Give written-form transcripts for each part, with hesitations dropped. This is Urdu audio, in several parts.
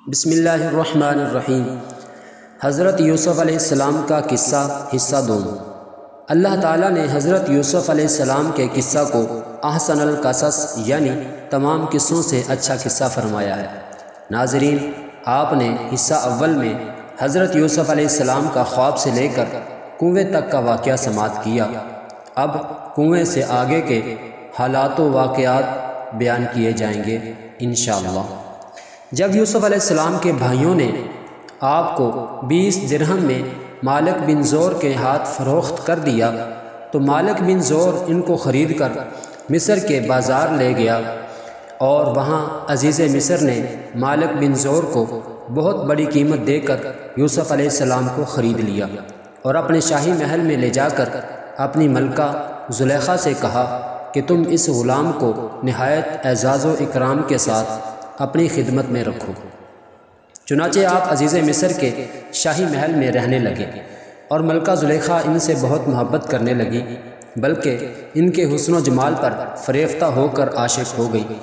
بسم اللہ الرحمن الرحیم۔ حضرت یوسف علیہ السلام کا قصہ حصہ دوم۔ اللہ تعالیٰ نے حضرت یوسف علیہ السلام کے قصہ کو احسن القصص یعنی تمام قصوں سے اچھا قصہ فرمایا ہے۔ ناظرین، آپ نے حصہ اول میں حضرت یوسف علیہ السلام کا خواب سے لے کر کنویں تک کا واقعہ سماعت کیا۔ اب کنویں سے آگے کے حالات و واقعات بیان کیے جائیں گے انشاءاللہ۔ جب یوسف علیہ السلام کے بھائیوں نے آپ کو 20 درہم میں مالک بن زور کے ہاتھ فروخت کر دیا تو مالک بن زور ان کو خرید کر مصر کے بازار لے گیا، اور وہاں عزیز مصر نے مالک بن زور کو بہت بڑی قیمت دے کر یوسف علیہ السلام کو خرید لیا، اور اپنے شاہی محل میں لے جا کر اپنی ملکہ زلیخا سے کہا کہ تم اس غلام کو نہایت اعزاز و اکرام کے ساتھ اپنی خدمت میں رکھو۔ چنانچہ آپ عزیز مصر کے شاہی محل میں رہنے لگے، اور ملکہ زلیخا ان سے بہت محبت کرنے لگی، بلکہ ان کے حسن و جمال پر فریفتہ ہو کر عاشق ہو گئی،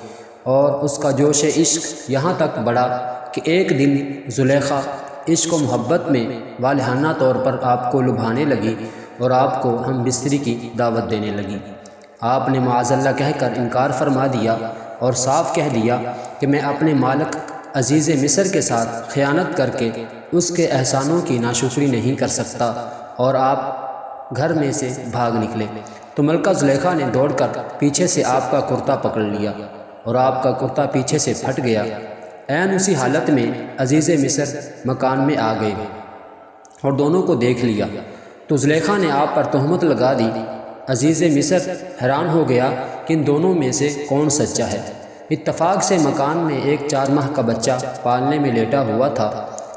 اور اس کا جوش عشق یہاں تک بڑھا کہ ایک دن زلیخا عشق و محبت میں والہانہ طور پر آپ کو لبھانے لگی اور آپ کو ہم بستری کی دعوت دینے لگی۔ آپ نے معاذ اللہ کہہ کر انکار فرما دیا اور صاف کہہ دیا کہ میں اپنے مالک عزیز مصر کے ساتھ خیانت کر کے اس کے احسانوں کی ناشکری نہیں کر سکتا، اور آپ گھر میں سے بھاگ نکلے تو ملکہ زلیخا نے دوڑ کر پیچھے سے آپ کا کرتا پکڑ لیا، اور آپ کا کرتا پیچھے سے پھٹ گیا۔ عین اسی حالت میں عزیز مصر مکان میں آ گئے اور دونوں کو دیکھ لیا تو زلیخا نے آپ پر تہمت لگا دی۔ عزیز مصر حیران ہو گیا کہ ان دونوں میں سے کون سچا ہے۔ اتفاق سے مکان میں ایک 4 ماہ کا بچہ پالنے میں لیٹا ہوا تھا۔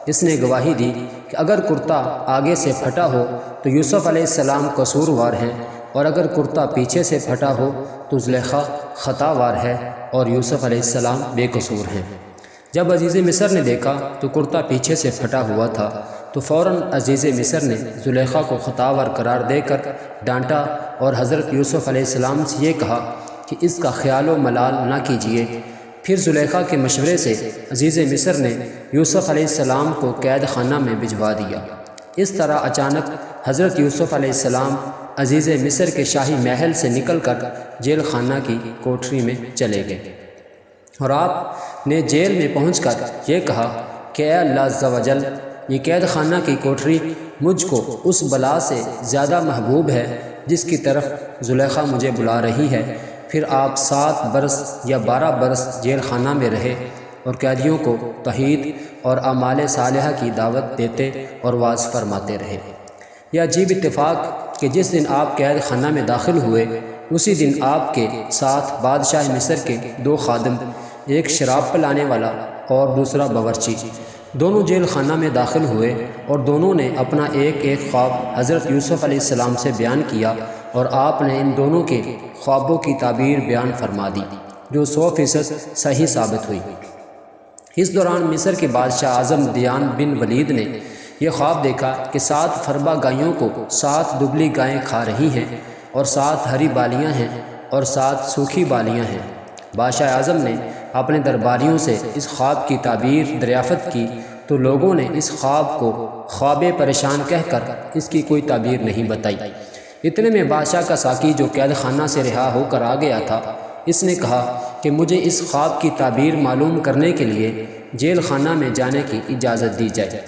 اس نے گواہی دی کہ اگر کرتا آگے سے پھٹا ہو تو یوسف علیہ السلام قصوروار ہیں، اور اگر کرتا پیچھے سے پھٹا ہو تو زلیخا خطا وار ہے اور یوسف علیہ السلام بے قصور ہیں۔ جب عزیز مصر نے دیکھا تو کرتا پیچھے سے پھٹا ہوا تھا تو فوراً عزیز مصر نے زلیخا کو خطا وار قرار دے کر ڈانٹا، اور حضرت یوسف علیہ السلام سے یہ کہا کہ اس کا خیال و ملال نہ کیجیے۔ پھر زلیخا کے مشورے سے عزیز مصر نے یوسف علیہ السلام کو قید خانہ میں بھجوا دیا۔ اس طرح اچانک حضرت یوسف علیہ السلام عزیز مصر کے شاہی محل سے نکل کر جیل خانہ کی کوٹری میں چلے گئے، اور آپ نے جیل میں پہنچ کر یہ کہا کہ اے اللہ عز و جل، یہ قید خانہ کی کوٹری مجھ کو اس بلا سے زیادہ محبوب ہے جس کی طرف زلیخا مجھے بلا رہی ہے۔ پھر آپ 7 برس یا 12 برس جیل خانہ میں رہے اور قیدیوں کو توحید اور اعمال صالحہ کی دعوت دیتے اور واعظ فرماتے رہے۔ یہ عجیب اتفاق کہ جس دن آپ قید خانہ میں داخل ہوئے اسی دن آپ کے ساتھ بادشاہ مصر کے 2 خادم، ایک شراب پلانے والا اور دوسرا باورچی، دونوں جیل خانہ میں داخل ہوئے، اور دونوں نے اپنا ایک خواب حضرت یوسف علیہ السلام سے بیان کیا، اور آپ نے ان دونوں کے خوابوں کی تعبیر بیان فرما دی جو 100% صحیح ثابت ہوئی۔ اس دوران مصر کے بادشاہ اعظم دیان بن ولید نے یہ خواب دیکھا کہ 7 فربا گائیوں کو 7 دبلی گائیں کھا رہی ہیں، اور 7 ہری بالیاں ہیں اور 7 سوکھی بالیاں ہیں۔ بادشاہ اعظم نے اپنے درباریوں سے اس خواب کی تعبیر دریافت کی تو لوگوں نے اس خواب کو خواب پریشان کہہ کر اس کی کوئی تعبیر نہیں بتائی۔ اتنے میں بادشاہ کا ساقی جو قید خانہ سے رہا ہو کر آ گیا تھا، اس نے کہا کہ مجھے اس خواب کی تعبیر معلوم کرنے کے لیے جیل خانہ میں جانے کی اجازت دی جائے۔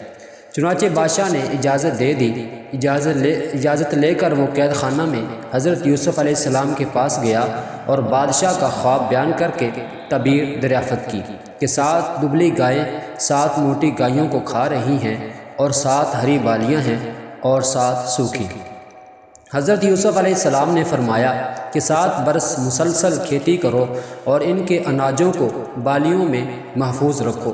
چنانچہ بادشاہ نے اجازت دے دی۔ اجازت لے کر وہ قید خانہ میں حضرت یوسف علیہ السلام کے پاس گیا اور بادشاہ کا خواب بیان کر کے تعبیر دریافت کی کہ 7 دبلی گائیں 7 موٹی گائیوں کو کھا رہی ہیں، اور 7 ہری بالیاں ہیں اور 7 سوکھی۔ حضرت یوسف علیہ السلام نے فرمایا کہ 7 برس مسلسل کھیتی کرو اور ان کے اناجوں کو بالیوں میں محفوظ رکھو،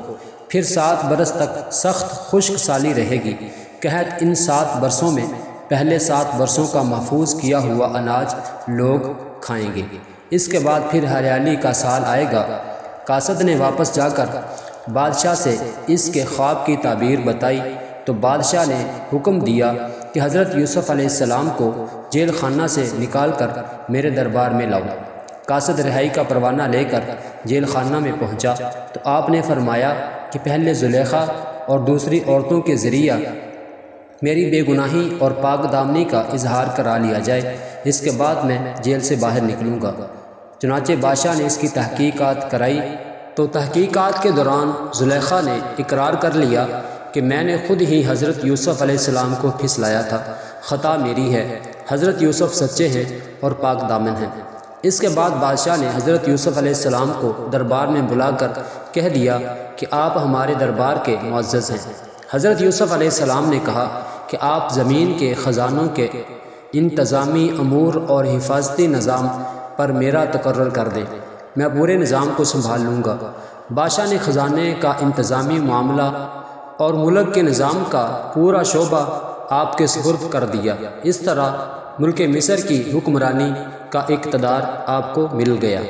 پھر 7 برس تک سخت خشک سالی رہے گی۔ قحط ان 7 برسوں میں پہلے 7 برسوں کا محفوظ کیا ہوا اناج لوگ کھائیں گے، اس کے بعد پھر ہریالی کا سال آئے گا۔ قاصد نے واپس جا کر بادشاہ سے اس کے خواب کی تعبیر بتائی تو بادشاہ نے حکم دیا کہ حضرت یوسف علیہ السلام کو جیل خانہ سے نکال کر میرے دربار میں لاؤ۔ قاصد رہائی کا پروانہ لے کر جیل خانہ میں پہنچا تو آپ نے فرمایا کہ پہلے زلیخا اور دوسری عورتوں کے ذریعہ میری بے گناہی اور پاک دامنی کا اظہار کرا لیا جائے، اس کے بعد میں جیل سے باہر نکلوں گا۔ چنانچہ بادشاہ نے اس کی تحقیقات کرائی تو تحقیقات کے دوران زلیخا نے اقرار کر لیا کہ میں نے خود ہی حضرت یوسف علیہ السلام کو پھسلایا تھا، خطا میری ہے، حضرت یوسف سچے ہیں اور پاک دامن ہیں۔ اس کے بعد بادشاہ نے حضرت یوسف علیہ السلام کو دربار میں بلا کر کہہ دیا کہ آپ ہمارے دربار کے معزز ہیں۔ حضرت یوسف علیہ السلام نے کہا کہ آپ زمین کے خزانوں کے انتظامی امور اور حفاظتی نظام پر میرا تقرر کر دیں، میں پورے نظام کو سنبھال لوں گا۔ بادشاح نے خزانے کا انتظامی معاملہ اور ملک کے نظام کا پورا شعبہ آپ کے سپرد کر دیا۔ اس طرح ملک مصر کی حکمرانی کا اقتدار آپ کو مل گیا۔